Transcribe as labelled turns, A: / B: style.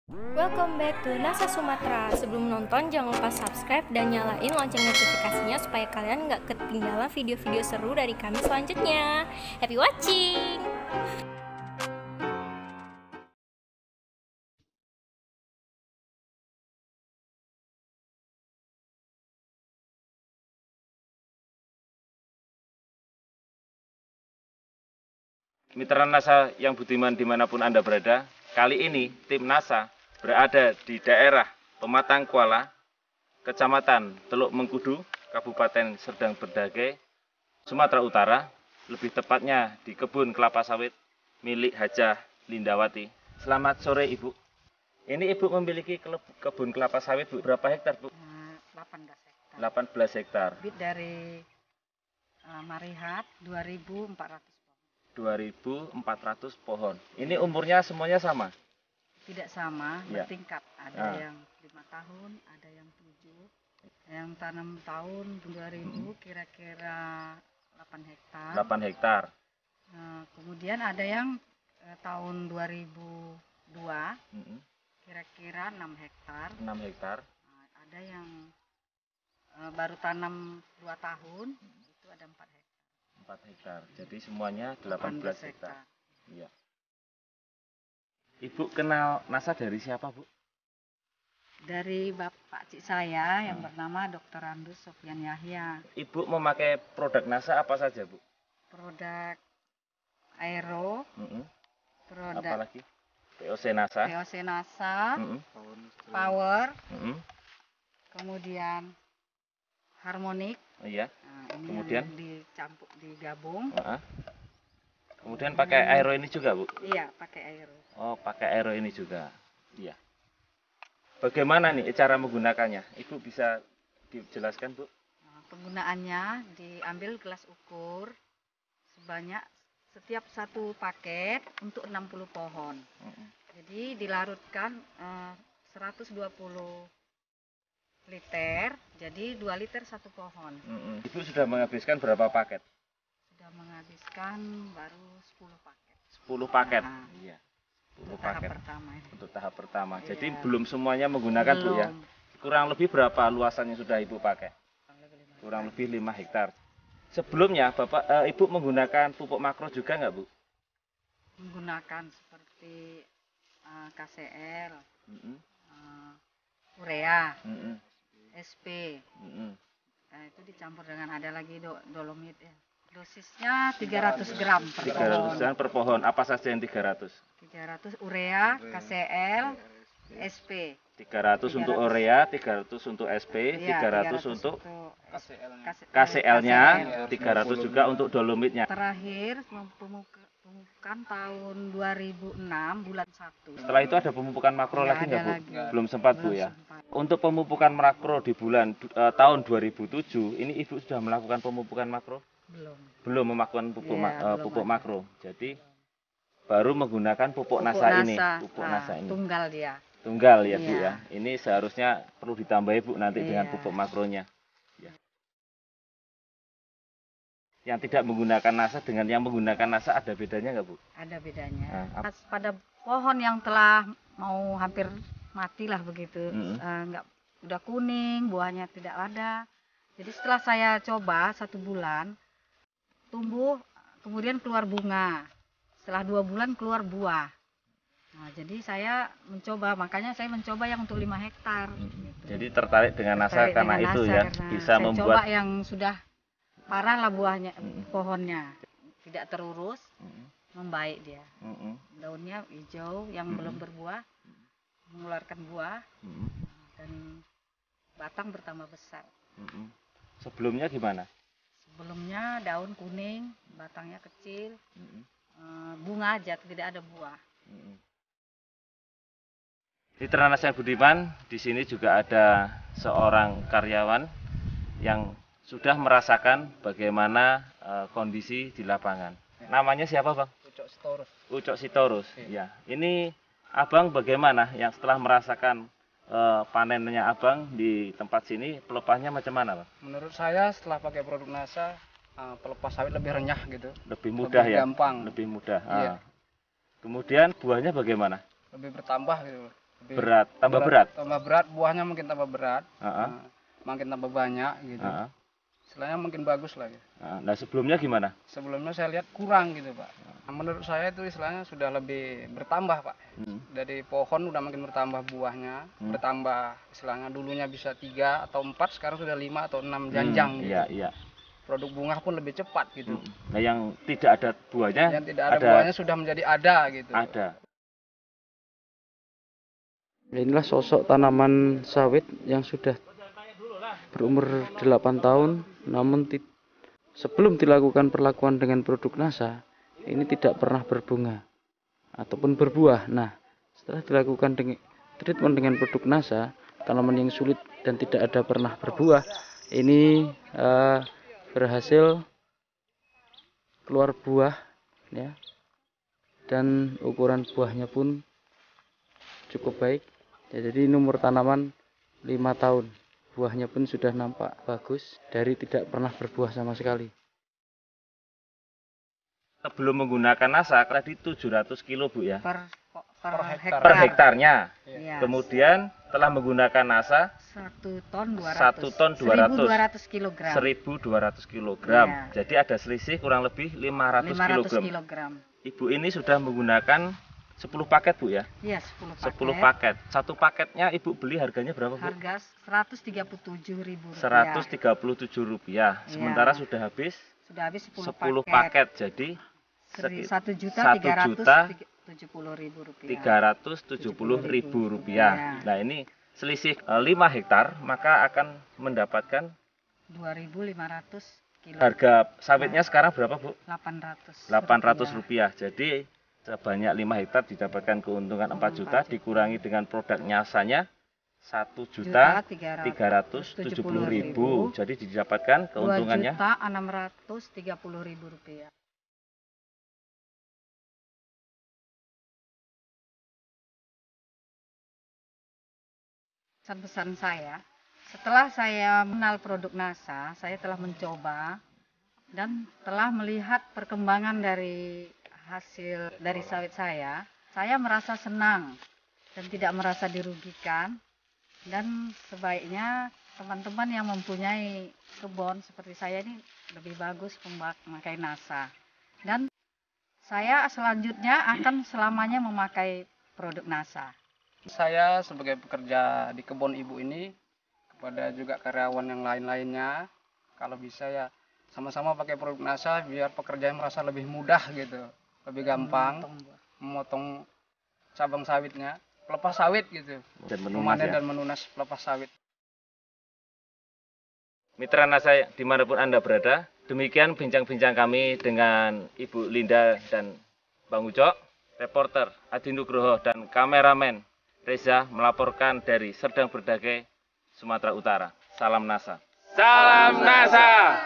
A: Welcome back to NASA Sumatera. Sebelum nonton, jangan lupa subscribe dan nyalain lonceng notifikasinya supaya kalian nggak ketinggalan video-video seru dari kami selanjutnya. Happy watching!
B: Mitra NASA yang budiman dimanapun Anda berada, kali ini tim NASA berada di daerah Pematang Kuala, Kecamatan Teluk Mengkudu, Kabupaten Serdang Bedagai, Sumatera Utara, lebih tepatnya di kebun kelapa sawit milik Hajah Lindawati. Selamat sore Ibu. Ini Ibu memiliki kebun kelapa sawit Bu, berapa hektar Bu?
C: 18 hektar.
B: 18 hektar.
C: Bibit dari Marihat 2.400 pohon.
B: 2.400 pohon. Ini umurnya semuanya sama?
C: Tidak sama,
B: Ya.
C: bertingkat. Ada yang 5 tahun, ada yang 7. Yang tanam tahun 2000 kira-kira 8 hektar.
B: 8 hektar.
C: Kemudian ada yang tahun 2002 kira-kira 6 hektar.
B: 6 hektar.
C: Ada yang baru tanam 2 tahun, itu ada 4 hektar.
B: 4 hektar. Jadi semuanya 18 hektar. Iya. Ibu kenal NASA dari siapa, Bu?
C: Dari bapak cik saya yang bernama Dr. Andus Sofian Yahya.
B: Ibu memakai produk NASA apa saja, Bu?
C: Produk Aero, produk
B: Apalagi? POC NASA.
C: VOC NASA,
B: Mm-mm.
C: Power,
B: Mm-mm.
C: kemudian Harmonic.
B: Iya.
C: Nah, ini
B: Kemudian?
C: yang dicampur digabung.
B: Kemudian pakai Aero ini juga, Bu?
C: Iya, pakai Aero.
B: Oh, pakai Aero ini juga. Iya. Bagaimana nih cara menggunakannya? Ibu bisa dijelaskan, Bu?
C: Nah, penggunaannya diambil gelas ukur sebanyak setiap satu paket untuk 60 pohon. Jadi dilarutkan 120 liter, jadi 2 liter satu pohon.
B: Ibu sudah menghabiskan berapa paket?
C: Sudah menghabiskan baru 10 paket.
B: 10 paket.
C: Nah,
B: Iya. 10
C: untuk tahap
B: paket.
C: pertama ini.
B: Untuk tahap pertama.
C: Iya.
B: Jadi belum semuanya menggunakan, Bu ya.
C: Belum.
B: Kurang lebih berapa luasannya sudah Ibu pakai? Kurang lebih 5 hektar. Sebelumnya Ibu menggunakan pupuk makro juga nggak, Bu?
C: Menggunakan seperti KCL, urea, SP. Nah, itu dicampur dengan ada lagi dolomit ya. Dosisnya 300 gram per
B: 300
C: pohon.
B: gram per pohon. Apa saja yang 300?
C: 300 urea, KCL, SP.
B: 300 untuk urea, 300 untuk SP,
C: Iya,
B: 300 untuk
C: KCL-nya,
B: 300 juga untuk dolomitnya.
C: Terakhir pemupukan tahun 2006 bulan 1.
B: Setelah itu ada pemupukan makro
C: Nggak
B: lagi
C: ada
B: nggak, Bu?
C: lagi.
B: Belum sempat, Bu
C: Belum
B: ya.
C: sempat.
B: Untuk pemupukan makro di bulan tahun 2007, ini Ibu sudah melakukan pemupukan makro?
C: Belum.
B: Belum melakukan pupuk,
C: Iya, belum
B: pupuk
C: ada.
B: makro. Jadi baru menggunakan pupuk NASA ini, pupuk NASA ini.
C: Tunggal dia.
B: Tunggal ya, Bu
C: Iya.
B: ya. Ini seharusnya perlu ditambahi, Bu, nanti dengan
C: Iya.
B: pupuk makronya. Ya. Yang tidak menggunakan NASA dengan yang menggunakan NASA ada bedanya nggak, Bu?
C: Ada bedanya.
B: Nah,
C: Pas pada pohon yang telah mau hampir mati lah begitu, nggak udah kuning, buahnya tidak ada. Jadi setelah saya coba 1 bulan, tumbuh, kemudian keluar bunga. Setelah 2 bulan keluar buah. Nah, jadi saya mencoba, makanya saya mencoba yang untuk 5 hektar. Gitu.
B: Jadi tertarik dengan NASA
C: Tertarik
B: karena
C: dengan
B: itu
C: NASA
B: ya,
C: karena
B: bisa
C: saya
B: membuat
C: coba yang sudah parah lah buahnya, pohonnya tidak terurus, membaik dia. Daunnya hijau, yang belum berbuah mengeluarkan buah, dan batang bertambah besar.
B: Sebelumnya gimana?
C: Sebelumnya daun kuning, batangnya kecil, bunga aja, tidak ada buah.
B: Mitra NASA Budiman, di sini juga ada seorang karyawan yang sudah merasakan bagaimana kondisi di lapangan. Namanya siapa, Bang?
D: Ucok Sitorus.
B: Ucok Sitorus. Ya. Ini Abang bagaimana yang setelah merasakan panennya Abang di tempat sini, pelepahnya macam mana, Bang?
D: Menurut saya setelah pakai produk NASA, pelepas sawit lebih renyah gitu.
B: Lebih mudah
D: Lebih
B: ya?
D: gampang.
B: Lebih mudah.
D: Iya.
B: Kemudian buahnya bagaimana?
D: Lebih bertambah gitu.
B: berat, tambah berat.
D: Tambah berat, buahnya mungkin tambah berat.
B: Heeh.
D: Makin tambah banyak gitu.
B: Heeh.
D: Istilahnya mungkin bagus lah ya.
B: Nah, sebelumnya gimana?
D: Sebelumnya saya lihat kurang gitu Pak. Nah, menurut saya itu istilahnya sudah lebih bertambah Pak. Dari pohon udah makin bertambah buahnya, bertambah istilahnya dulunya bisa 3 atau 4, sekarang sudah 5 atau 6 janjang gitu.
B: Iya, iya.
D: Produk bunga pun lebih cepat gitu.
B: Nah, yang tidak ada buahnya,
D: Yang tidak ada buahnya sudah menjadi ada gitu.
B: ada.
E: Inilah sosok tanaman sawit yang sudah berumur 8 tahun, namun sebelum dilakukan perlakuan dengan produk NASA, ini tidak pernah berbunga ataupun berbuah. Nah, setelah dilakukan treatment dengan produk NASA, tanaman yang sulit dan tidak ada pernah berbuah, ini berhasil keluar buah, ya, dan ukuran buahnya pun cukup baik. Ya, jadi ini umur tanaman 5 tahun. Buahnya pun sudah nampak bagus dari tidak pernah berbuah sama sekali.
B: Sebelum menggunakan NASA tadi 700 kilo Bu ya.
C: Per
D: hektar.
B: Per hektarnya.
C: Iya.
B: Kemudian telah menggunakan NASA
C: 1 ton 200.
B: 1 ton 200.
C: 1.200 kilogram.
B: 1.200 kilogram.
C: Iya.
B: Jadi ada selisih kurang lebih 500 kilogram.
C: kilogram.
B: Ibu ini sudah menggunakan 10 paket Bu ya?
C: Iya, 10 paket.
B: 10 paket. Satu paketnya Ibu beli harganya berapa Bu?
C: Harga Rp137.000.
B: Rp137.
C: Iya.
B: Sementara sudah habis
C: Sudah habis 10
B: paket. Jadi
C: Rp1.370.000.
B: Rp370.000.
C: Iya.
B: Nah, ini selisih 5 hektar, maka akan mendapatkan
C: 2.500 kilo.
B: harga sawitnya sekarang berapa Bu?
C: 800.
B: Rp800. Jadi sebanyak 5 hektar didapatkan keuntungan 4 juta, dikurangi dengan produk nyasanya 1.370.000. Jadi didapatkan keuntungannya
C: Rp2.630.000. Pesan-pesan saya, setelah saya mengenal produk NASA, saya telah mencoba dan telah melihat perkembangan dari hasil dari sawit saya merasa senang dan tidak merasa dirugikan. Dan sebaiknya teman-teman yang mempunyai kebun seperti saya ini lebih bagus memakai NASA. Dan saya selanjutnya akan selamanya memakai produk NASA.
D: Saya sebagai pekerja di kebun ibu ini, kepada juga karyawan yang lain-lainnya, kalau bisa ya sama-sama pakai produk NASA biar pekerjaan merasa lebih mudah gitu, lebih gampang memotong cabang sawitnya, pelepas sawit gitu,
B: dan
D: memanen dan menunas pelepas sawit.
B: Mitra NASA dimanapun Anda berada, demikian bincang-bincang kami dengan Ibu Linda dan Bang Ucok, reporter Adi Nugroho dan kameramen Reza melaporkan dari Serdang Berdage, Sumatera Utara. Salam NASA. Salam NASA.